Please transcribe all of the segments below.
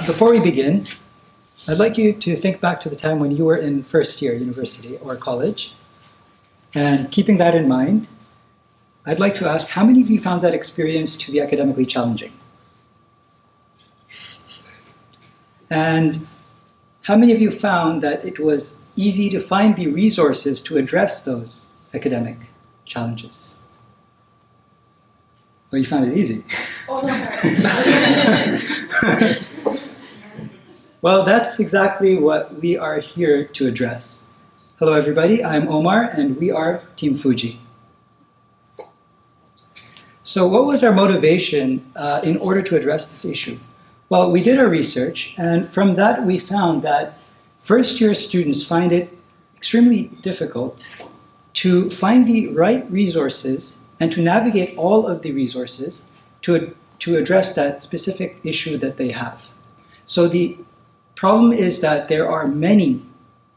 Before we begin, I'd like you to think back to the time when you were in first year university or college. And keeping that in mind, I'd like to ask, how many of you found that experience to be academically challenging? And how many of you found that it was easy to find the resources to address those academic challenges? Well, you found it easy. Oh, no, sorry. Well, that's exactly what we are here to address. Hello, everybody. I'm Omar, and we are Team Fuji. So what was our motivation in order to address this issue? Well, we did our research, and from that we found that first-year students find it extremely difficult to find the right resources and to navigate all of the resources to address that specific issue that they have. So the problem is that there are many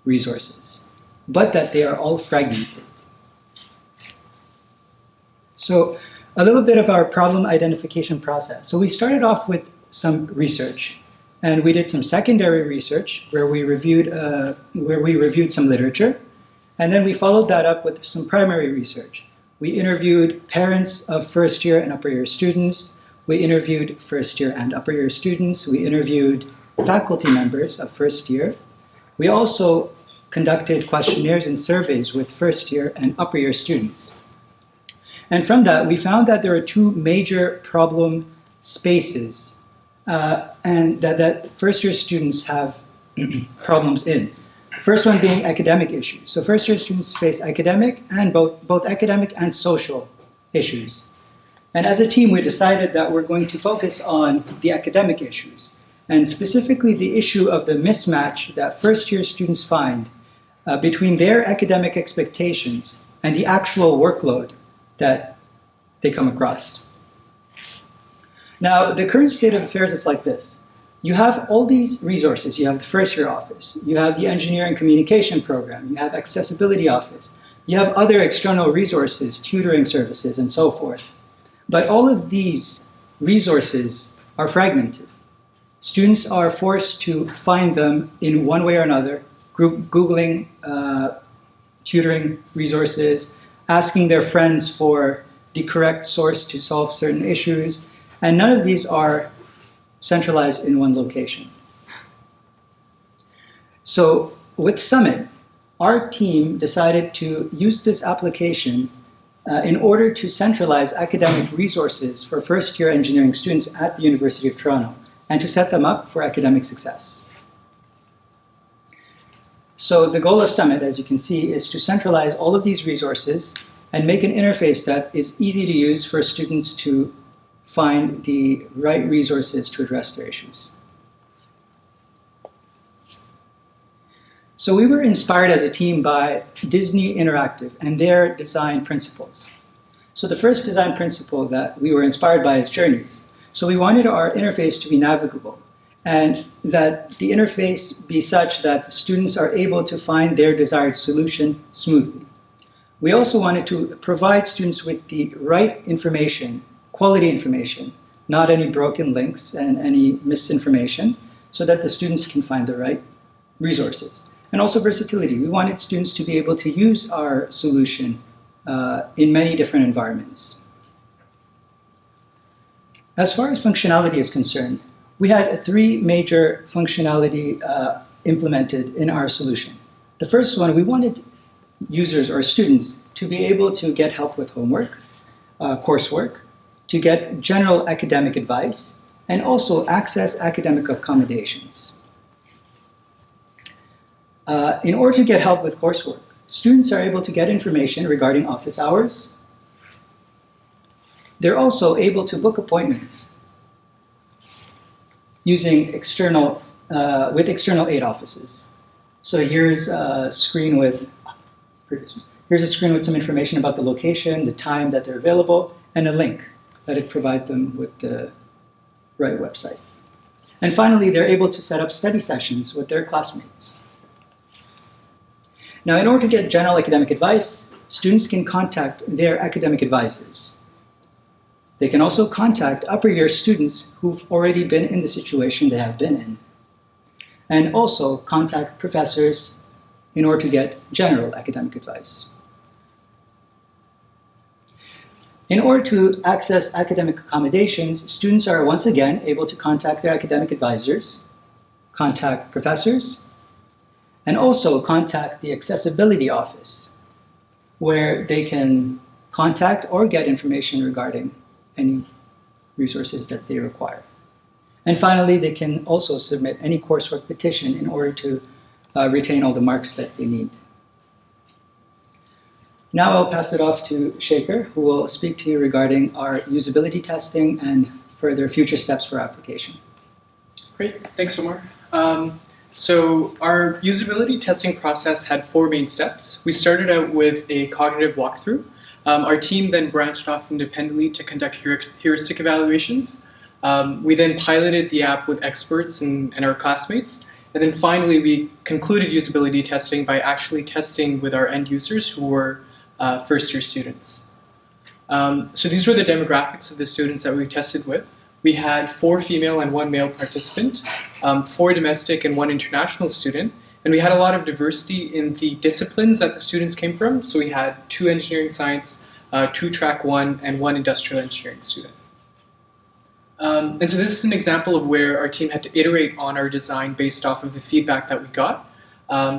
resources, but that they are all fragmented. So a little bit of our problem identification process. So we started off with some research, and we did some secondary research where we reviewed some literature, and then we followed that up with some primary research. We interviewed parents of first year and upper year students. We interviewed first year and upper year students. We interviewed faculty members of first year. We also conducted questionnaires and surveys with first year and upper year students. And from that, we found that there are two major problem spaces and that first year students have problems in. First one being academic issues. So first year students face academic and both academic and social issues. And as a team, we decided that we're going to focus on the academic issues, and specifically the issue of the mismatch that first year students find between their academic expectations and the actual workload that they come across. Now, the current state of affairs is like this. You have all these resources. You have the first year office. You have the engineering communication program. You have accessibility office. You have other external resources, tutoring services, and so forth. But all of these resources are fragmented. Students are forced to find them in one way or another, Googling tutoring resources, asking their friends for the correct source to solve certain issues, and none of these are centralized in one location. So with Summit, our team decided to use this application in order to centralize academic resources for first-year engineering students at the University of Toronto and to set them up for academic success. So the goal of Summit, as you can see, is to centralize all of these resources and make an interface that is easy to use for students to find the right resources to address their issues. So we were inspired as a team by Disney Interactive and their design principles. So the first design principle that we were inspired by is journeys. So we wanted our interface to be navigable and that the interface be such that the students are able to find their desired solution smoothly. We also wanted to provide students with the right information, quality information, not any broken links and any misinformation, so that the students can find the right resources. And also versatility. We wanted students to be able to use our solution in many different environments. As far as functionality is concerned, we had three major functionality implemented in our solution. The first one, we wanted users or students to be able to get help with homework, coursework, to get general academic advice, and also access academic accommodations. In order to get help with coursework, students are able to get information regarding office hours. They're also able to book appointments using with external aid offices. So here's a screen with some information about the location, the time that they're available, and a link that it provides them with the right website. And finally, they're able to set up study sessions with their classmates. Now, in order to get general academic advice, students can contact their academic advisors. They can also contact upper year students who've already been in the situation they have been in, and also contact professors in order to get general academic advice. In order to access academic accommodations, students are once again able to contact their academic advisors, contact professors, and also contact the accessibility office, where they can contact or get information regarding any resources that they require. And finally, they can also submit any coursework petition in order to retain all the marks that they need. Now I'll pass it off to Shaker, who will speak to you regarding our usability testing and further future steps for application. Great, thanks, Omar. So our usability testing process had 4 main steps. We started out with a cognitive walkthrough. Our team then branched off independently to conduct heuristic evaluations. We then piloted the app with experts and our classmates. And then finally, we concluded usability testing by actually testing with our end users who were first-year students. So these were the demographics of the students that we tested with. We had 4 female and 1 male participant, 4 domestic and 1 international student, and we had a lot of diversity in the disciplines that the students came from. So we had 2 engineering science, 2 track 1, and 1 industrial engineering student. And so this is an example of where our team had to iterate on our design based off of the feedback that we got.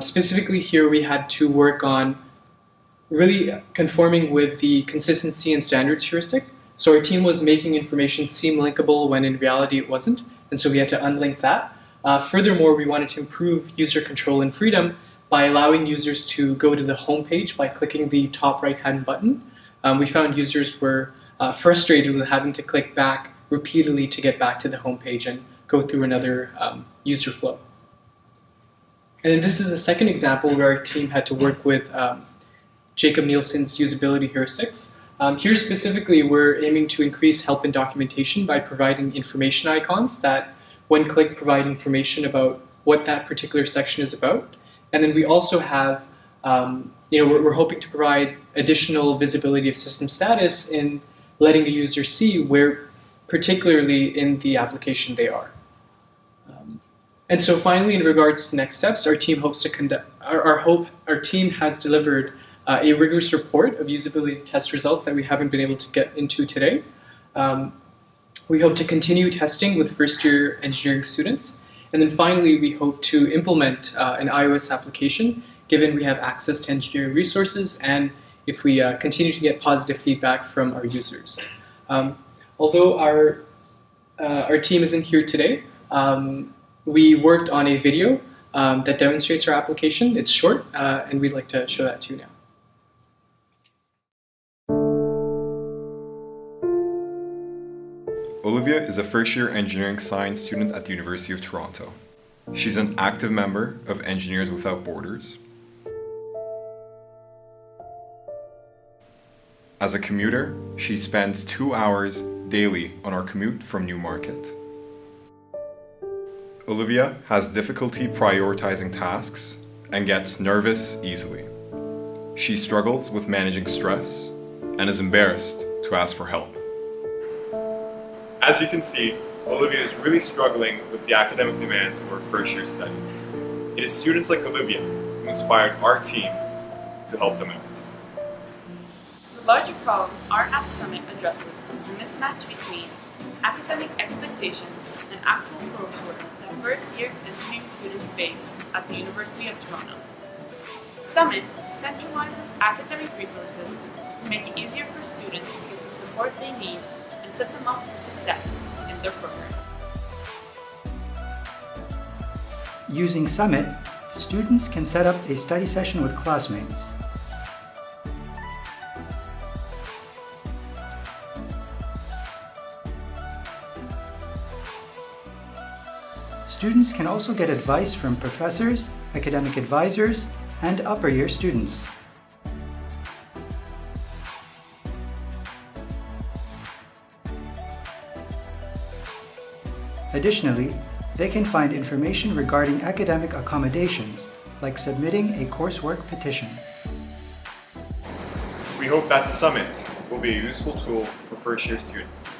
Specifically here, we had to work on really conforming with the consistency and standards heuristic. So our team was making information seem linkable when in reality it wasn't, and so we had to unlink that. Furthermore, we wanted to improve user control and freedom by allowing users to go to the home page by clicking the top right-hand button. We found users were frustrated with having to click back repeatedly to get back to the home page and go through another user flow. And then this is a second example where our team had to work with Jacob Nielsen's usability heuristics. Here specifically, we're aiming to increase help in documentation by providing information icons that, when clicked, provide information about what that particular section is about. And then we also have, we're hoping to provide additional visibility of system status in letting the user see where, particularly in the application they are. And so finally, in regards to next steps, our team hopes to conduct, our team has delivered a rigorous report of usability test results that we haven't been able to get into today. We hope to continue testing with first-year engineering students. And then finally, we hope to implement an iOS application, given we have access to engineering resources and if we continue to get positive feedback from our users. Although our team isn't here today, we worked on a video that demonstrates our application. It's short, and we'd like to show that to you now. Olivia is a first-year engineering science student at the University of Toronto. She's an active member of Engineers Without Borders. As a commuter, she spends 2 hours daily on our commute from Newmarket. Olivia has difficulty prioritizing tasks and gets nervous easily. She struggles with managing stress and is embarrassed to ask for help. As you can see, Olivia is really struggling with the academic demands of her first-year studies. It is students like Olivia who inspired our team to help them out. The larger problem our App Summit addresses is the mismatch between academic expectations and actual coursework that first-year engineering students face at the University of Toronto. Summit centralizes academic resources to make it easier for students to get the support they need and set them up for success in their program. Using Summit, students can set up a study session with classmates. Students can also get advice from professors, academic advisors, and upper year students. Additionally, they can find information regarding academic accommodations, like submitting a coursework petition. We hope that Summit will be a useful tool for first-year students.